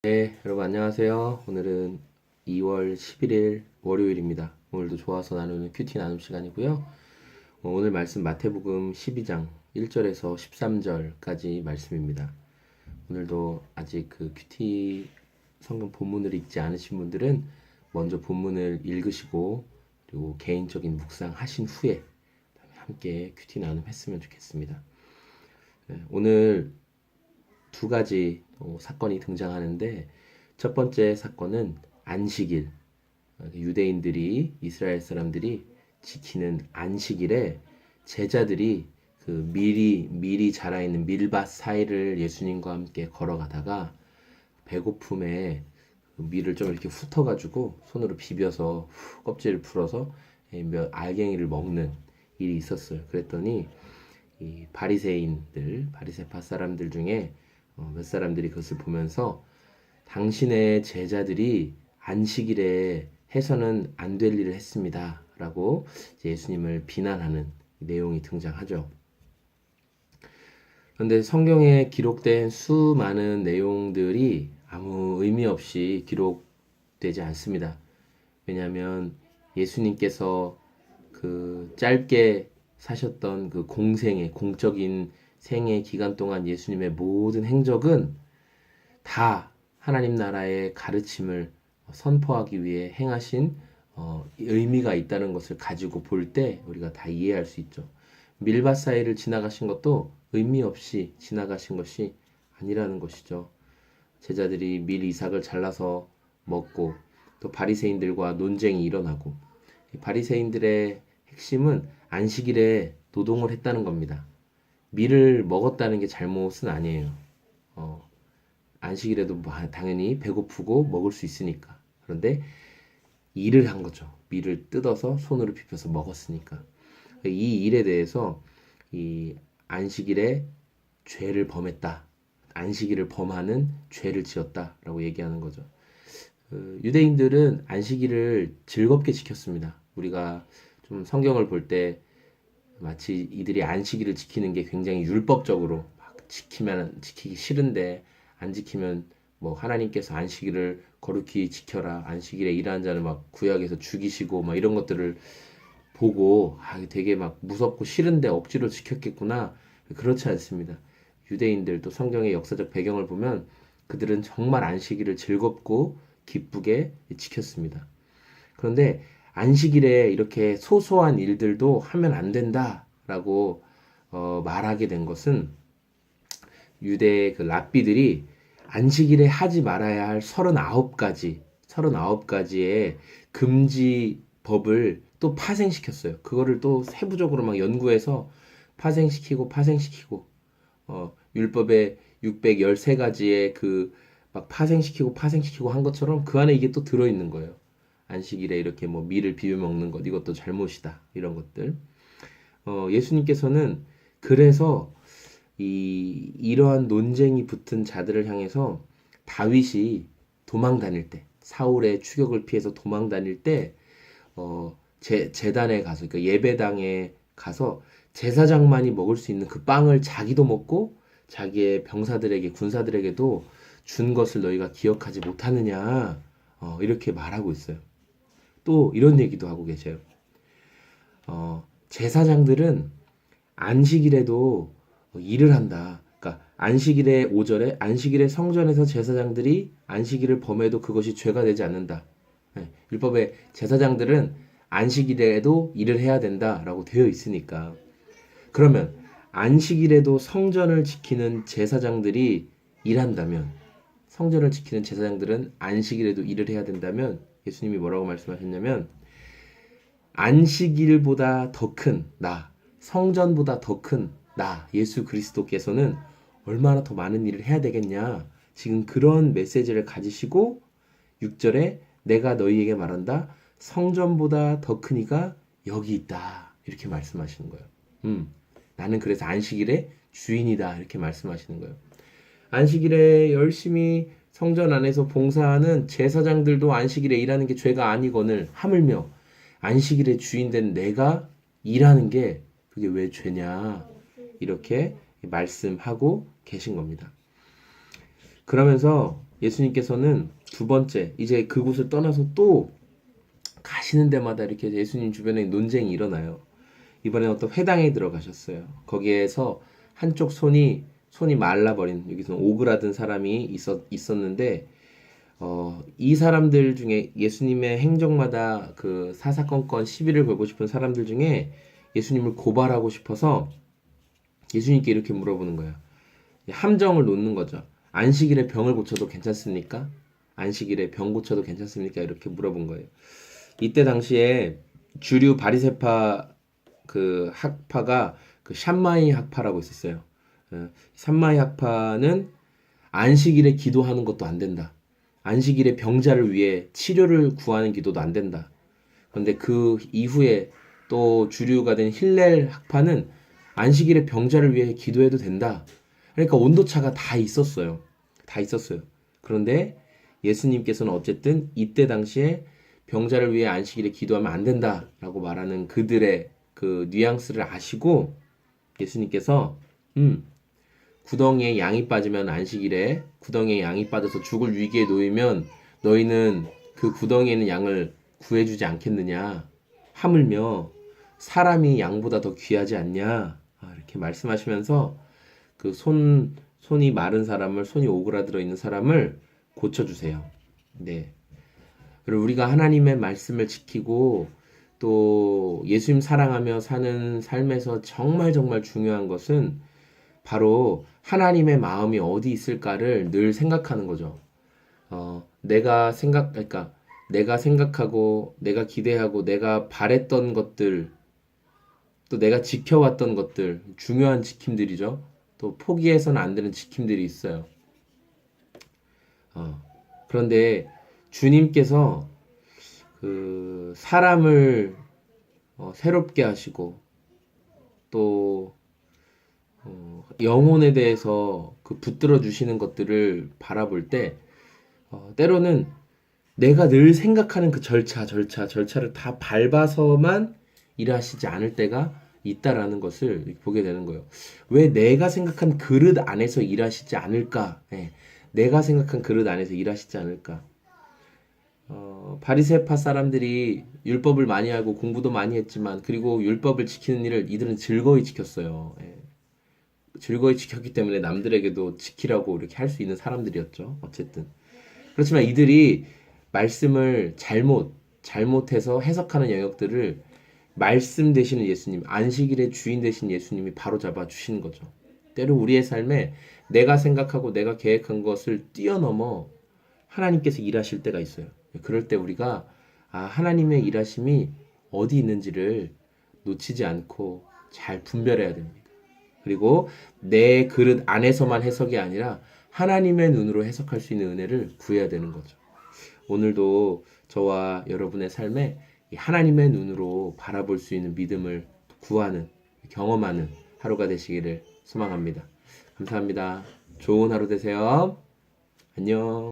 네, 여러분 안녕하세요. 오늘은 2월 11일 월요일입니다. 오늘도 좋아서 나누는 큐티 나눔 시간이고요. 오늘 말씀 마태복음 12장 1절에서 13절까지 말씀입니다. 오늘도 아직 그 큐티 성경 본문을 읽지 않으신 분들은 먼저 본문을 읽으시고 그리고 개인적인 묵상하신 후에 함께 큐티 나눔 했으면 좋겠습니다. 오늘 두 가지 사건이 등장하는데, 첫 번째 사건은 안식일. 유대인들이, 이스라엘 사람들이 지키는 안식일에 제자들이 그 미리 자라있는 밀밭 사이를 예수님과 함께 걸어가다가 배고픔에 그 밀을 좀 이렇게 훑어가지고 손으로 비벼서 껍질을 풀어서 몇 알갱이를 먹는 일이 있었어요. 그랬더니 이 바리새파 사람들 중에 몇 사람들이 그것을 보면서 당신의 제자들이 안식일에 해서는 안 될 일을 했습니다. 라고 예수님을 비난하는 내용이 등장하죠. 그런데 성경에 기록된 수많은 내용들이 아무 의미 없이 기록되지 않습니다. 왜냐하면 예수님께서 그 짧게 사셨던 그 공적인 생애 기간 동안 예수님의 모든 행적은 다 하나님 나라의 가르침을 선포하기 위해 행하신 의미가 있다는 것을 가지고 볼 때 우리가 다 이해할 수 있죠. 밀밭 사이를 지나가신 것도 의미 없이 지나가신 것이 아니라는 것이죠. 제자들이 밀 이삭을 잘라서 먹고 또 바리새인들과 논쟁이 일어나고, 바리새인들의 핵심은 안식일에 노동을 했다는 겁니다. 밀을 먹었다는 게 잘못은 아니에요. 안식일에도 당연히 배고프고 먹을 수 있으니까. 그런데 일을 한 거죠. 밀을 뜯어서 손으로 비벼서 먹었으니까. 이 일에 대해서 이 안식일에 죄를 범했다. 안식일을 범하는 죄를 지었다라고 얘기하는 거죠. 유대인들은 안식일을 즐겁게 지켰습니다. 우리가 좀 성경을 볼 때 마치 이들이 안식일을 지키는 게 굉장히 율법적으로 막 지키기 싫은데 안 지키면 뭐 하나님께서 안식일을 거룩히 지켜라, 안식일에 일하는 자를 막 구약에서 죽이시고 막 이런 것들을 보고 되게 막 무섭고 싫은데 억지로 지켰겠구나. 그렇지 않습니다. 유대인들도 성경의 역사적 배경을 보면 그들은 정말 안식일을 즐겁고 기쁘게 지켰습니다. 그런데 안식일에 이렇게 소소한 일들도 하면 안 된다라고 말하게 된 것은 유대 그 랍비들이 안식일에 하지 말아야 할 39가지의 금지법을 또 파생시켰어요. 그거를 또 세부적으로 막 연구해서 파생시키고 율법의 613가지의 그 막 파생시키고 한 것처럼 그 안에 이게 또 들어있는 거예요. 안식일에 이렇게 뭐 밀을 비벼 먹는 것, 이것도 잘못이다, 이런 것들. 예수님께서는 그래서 이러한 논쟁이 붙은 자들을 향해서 다윗이 도망 다닐 때, 사울의 추격을 피해서 도망 다닐 때 제단에 가서, 그러니까 예배당에 가서 제사장만이 먹을 수 있는 그 빵을 자기도 먹고 자기의 병사들에게, 군사들에게도 준 것을 너희가 기억하지 못하느냐, 이렇게 말하고 있어요. 또 이런 얘기도 하고 계세요. 제사장들은 안식일에도 일을 한다. 그러니까 안식일의 5절에 안식일의 성전에서 제사장들이 안식일을 범해도 그것이 죄가 되지 않는다. 율법에 제사장들은 안식일에도 일을 해야 된다라고 되어 있으니까. 그러면 안식일에도 성전을 지키는 제사장들이 일한다면, 성전을 지키는 제사장들은 안식일에도 일을 해야 된다면, 예수님이 뭐라고 말씀하셨냐면, 안식일보다 더 큰 나, 성전보다 더 큰 나, 예수 그리스도께서는 얼마나 더 많은 일을 해야 되겠냐. 지금 그런 메시지를 가지시고 6절에 내가 너희에게 말한다. 성전보다 더 큰 이가 여기 있다. 이렇게 말씀하시는 거예요. 나는 그래서 안식일의 주인이다. 이렇게 말씀하시는 거예요. 안식일에 열심히 성전 안에서 봉사하는 제사장들도 안식일에 일하는 게 죄가 아니거늘 하물며 안식일의 주인 된 내가 일하는 게 그게 왜 죄냐, 이렇게 말씀하고 계신 겁니다. 그러면서 예수님께서는 두 번째, 이제 그곳을 떠나서 또 가시는 데마다 이렇게 예수님 주변에 논쟁이 일어나요. 이번에 어떤 회당에 들어가셨어요. 거기에서 한쪽 손이 말라버린, 여기서는 오그라든 사람이 있었는데, 이 사람들 중에 예수님의 행적마다 그 사사건건 시비를 걸고 싶은 사람들 중에 예수님을 고발하고 싶어서 예수님께 이렇게 물어보는 거예요. 함정을 놓는 거죠. 안식일에 병을 고쳐도 괜찮습니까? 안식일에 병 고쳐도 괜찮습니까? 이렇게 물어본 거예요. 이때 당시에 주류 바리새파 그 학파가 그 샴마이 학파라고 있었어요. 샴마이 학파는 안식일에 기도하는 것도 안 된다. 안식일에 병자를 위해 치료를 구하는 기도도 안 된다. 그런데 그 이후에 또 주류가 된 힐렐 학파는 안식일에 병자를 위해 기도해도 된다. 그러니까 온도차가 다 있었어요. 다 있었어요. 그런데 예수님께서는 어쨌든 이때 당시에 병자를 위해 안식일에 기도하면 안 된다라고 말하는 그들의 그 뉘앙스를 아시고 예수님께서 구덩이에 양이 빠지면 안식일에 구덩이에 양이 빠져서 죽을 위기에 놓이면 너희는 그 구덩이에 있는 양을 구해주지 않겠느냐 하물며 사람이 양보다 더 귀하지 않냐 이렇게 말씀하시면서 그 손이 마른 사람을 손이 오그라들어 있는 사람을 고쳐주세요. 네. 그리고 우리가 하나님의 말씀을 지키고 또 예수님 사랑하며 사는 삶에서 정말 정말 중요한 것은 바로 하나님의 마음이 어디 있을까를 늘 생각하는 거죠. 그러니까 내가 생각하고, 내가 기대하고, 내가 바랬던 것들, 또 내가 지켜왔던 것들, 중요한 지킴들이죠. 또 포기해서는 안 되는 지킴들이 있어요. 그런데 주님께서 그 사람을 새롭게 하시고, 또 영혼에 대해서 그 붙들어 주시는 것들을 바라볼 때 때로는 내가 늘 생각하는 그 절차를 다 밟아서만 일하시지 않을 때가 있다라는 것을 보게 되는 거예요. 왜 내가 생각한 그릇 안에서 일하시지 않을까? 예, 내가 생각한 그릇 안에서 일하시지 않을까? 바리새파 사람들이 율법을 많이 알고 공부도 많이 했지만 그리고 율법을 지키는 일을 이들은 즐거이 지켰어요. 예. 즐거이 지켰기 때문에 남들에게도 지키라고 이렇게 할 수 있는 사람들이었죠. 어쨌든. 그렇지만 이들이 말씀을 잘못해서 해석하는 영역들을 말씀 되시는 예수님, 안식일의 주인 되신 예수님이 바로잡아 주시는 거죠. 때로 우리의 삶에 내가 생각하고 내가 계획한 것을 뛰어넘어 하나님께서 일하실 때가 있어요. 그럴 때 우리가 하나님의 일하심이 어디 있는지를 놓치지 않고 잘 분별해야 됩니다. 그리고 내 그릇 안에서만 해석이 아니라 하나님의 눈으로 해석할 수 있는 은혜를 구해야 되는 거죠. 오늘도 저와 여러분의 삶에 하나님의 눈으로 바라볼 수 있는 믿음을 구하는, 경험하는 하루가 되시기를 소망합니다. 감사합니다. 좋은 하루 되세요. 안녕.